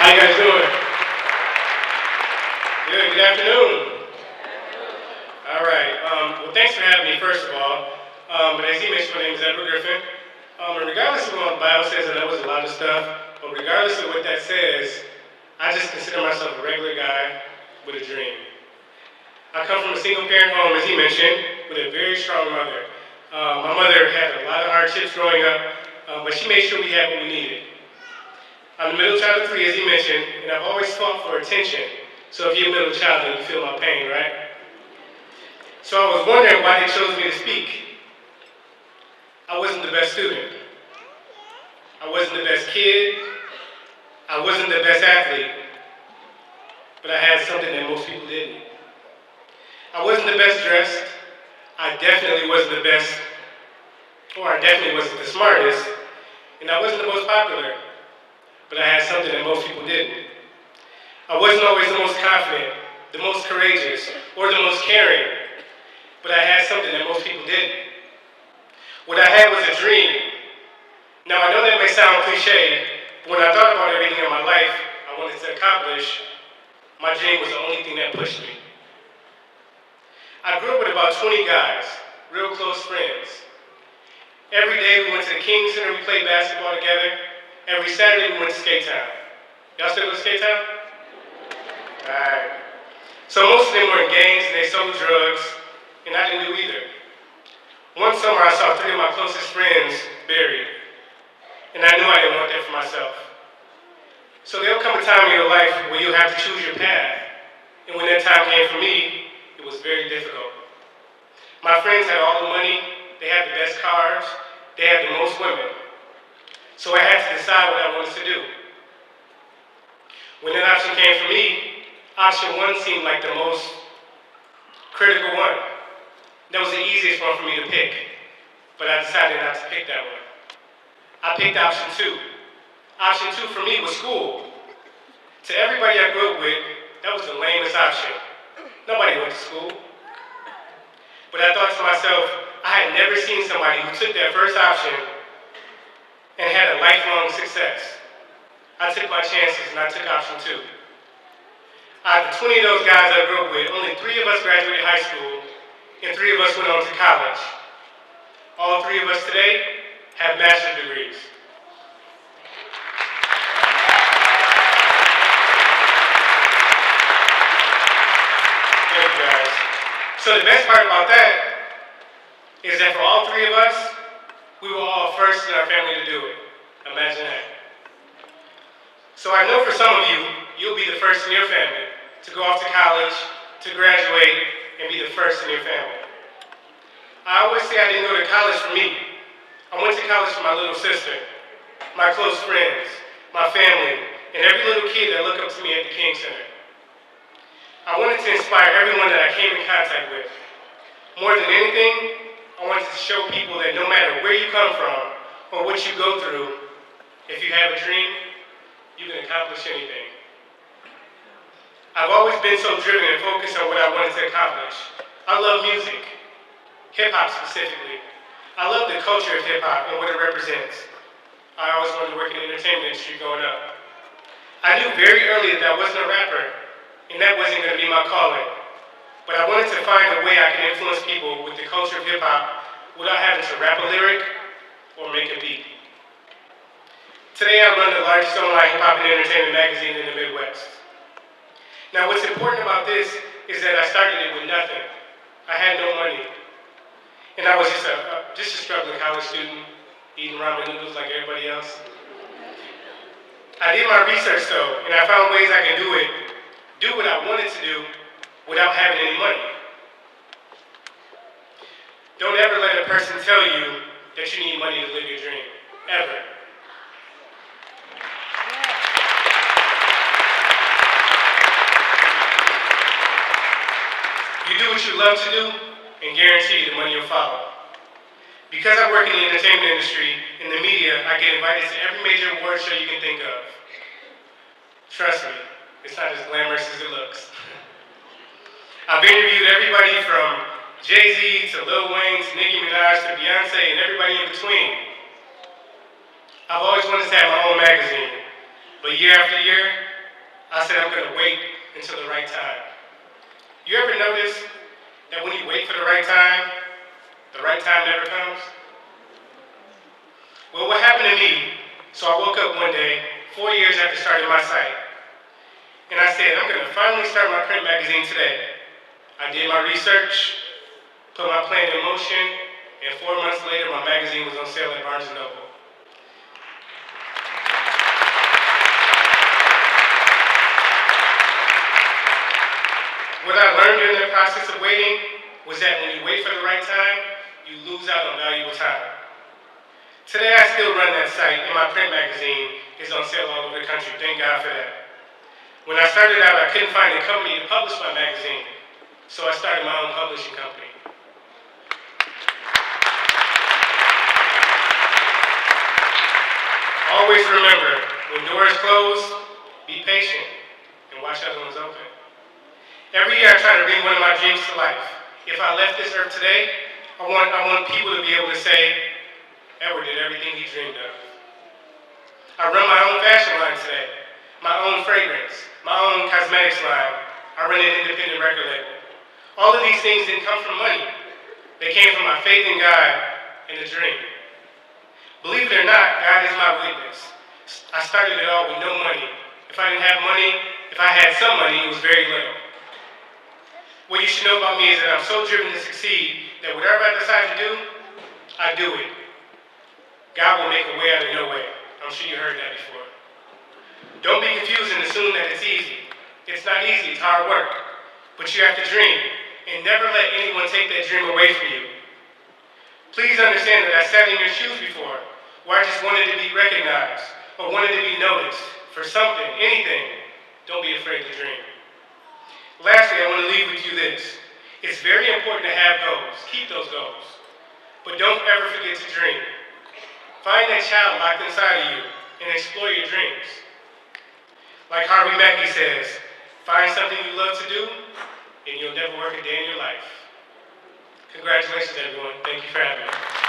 How you guys doing? Good afternoon. All right. Well, thanks for having me, first of all. But as he mentioned, my name is Griffin. And regardless of what the Bible says, I know it's a lot of stuff, but regardless of what that says, I just consider myself a regular guy with a dream. I come from a single-parent home, as he mentioned, with a very strong mother. My mother had a lot of hardships growing up, but she made sure we had what we needed. I'm the middle child of three, as he mentioned, and I've always fought for attention. So if you're a middle child, then you feel my pain, right? So I was wondering why they chose me to speak. I wasn't the best student. I wasn't the best kid. I wasn't the best athlete. But I had something that most people didn't. I wasn't the best dressed. I definitely wasn't the best, or I definitely wasn't the smartest, and I wasn't the most popular. But I had something that most people didn't. I wasn't always the most confident, the most courageous, or the most caring, but I had something that most people didn't. What I had was a dream. Now I know that may sound cliche, but when I thought about everything in my life I wanted to accomplish, my dream was the only thing that pushed me. I grew up with about 20 guys, real close friends. Every day we went to the King Center, we played basketball together. Every Saturday we went to Skate Town. Y'all still go to Skate Town? Alright. So most of them were in gangs and they sold drugs, and I didn't do either. One summer I saw 3 of my closest friends buried, and I knew I didn't want that for myself. So there'll come a time in your life where you'll have to choose your path, and when that time came for me, it was very difficult. My friends had all the money, they had the best cars, they had the most women. So I had to decide what I wanted to do. When that option came for me, option 1 seemed like the most critical one. That was the easiest one for me to pick, but I decided not to pick that one. I picked option 2. Option 2 for me was school. To everybody I grew up with, that was the lamest option. Nobody went to school. But I thought to myself, I had never seen somebody who took that first option and had a lifelong success. I took my chances and I took option 2. Out of the 20 of those guys I grew up with, only 3 of us graduated high school and 3 of us went on to college. All 3 of us today have master's degrees. Thank you guys. So the best part about that is that for all 3 of us, we were all first in our family to do it. Imagine that. So I know for some of you, you'll be the first in your family to go off to college, to graduate, and be the first in your family. I always say I didn't go to college for me. I went to college for my little sister, my close friends, my family, and every little kid that looked up to me at the King Center. I wanted to inspire everyone that I came in contact with. More than anything, I wanted to show people that no matter where you come from or what you go through, if you have a dream, you can accomplish anything. I've always been so driven and focused on what I wanted to accomplish. I love music, hip-hop specifically. I love the culture of hip-hop and what it represents. I always wanted to work in the entertainment industry growing up. I knew very early that I wasn't a rapper, and that wasn't going to be my calling. But I wanted to find a way I could influence people with the culture of hip-hop without having to rap a lyric or make a beat. Today I run the largest online hip-hop and entertainment magazine in the Midwest. Now what's important about this is that I started it with nothing. I had no money. And I was just a struggling college student, eating ramen noodles like everybody else. I did my research though, and I found ways I can do what I wanted to do without having any money. Don't ever let a person tell you that you need money to live your dream, ever. You do what you love to do, and guarantee the money will follow. Because I work in the entertainment industry, in the media, I get invited to every major award show you can think of. Trust me, it's not as glamorous as it looks. I've interviewed everybody from Jay-Z to Lil Wayne to Nicki Minaj to Beyonce and everybody in between. I've always wanted to have my own magazine, but year after year, I said I'm going to wait until the right time. You ever notice that when you wait for the right time never comes? Well, what happened to me, so I woke up one day, 4 years after starting my site, and I said, I'm going to finally start my print magazine today. I did my research, put my plan in motion, and 4 months later, my magazine was on sale at Barnes & Noble. What I learned during the process of waiting was that when you wait for the right time, you lose out on valuable time. Today, I still run that site, and my print magazine is on sale all over the country. Thank God for that. When I started out, I couldn't find a company to publish my magazine, so I started my own publishing company. Always remember, when doors close, be patient and watch other ones open. Every year I try to bring one of my dreams to life. If I left this earth today, I want people to be able to say, Edward did everything he dreamed of. I run my own fashion line today, my own fragrance, my own cosmetics line. I run an independent record label. All of these things didn't come from money. They came from my faith in God and a dream. Believe it or not, God is my witness. I started it all with no money. If I didn't have money, if I had some money, it was very little. What you should know about me is that I'm so driven to succeed that whatever I decide to do, I do it. God will make a way out of no way. I'm sure you heard that before. Don't be confused and assume that it's easy. It's not easy, it's hard work. But you have to dream, and never let anyone take that dream away from you. Please understand that I sat in your shoes before, where I just wanted to be recognized, or wanted to be noticed for something, anything. Don't be afraid to dream. Lastly, I want to leave with you this. It's very important to have goals. Keep those goals. But don't ever forget to dream. Find that child locked inside of you and explore your dreams. Like Harvey Mackey says, find something you love to do and you'll never work a day in your life. Congratulations, everyone. Thank you for having me.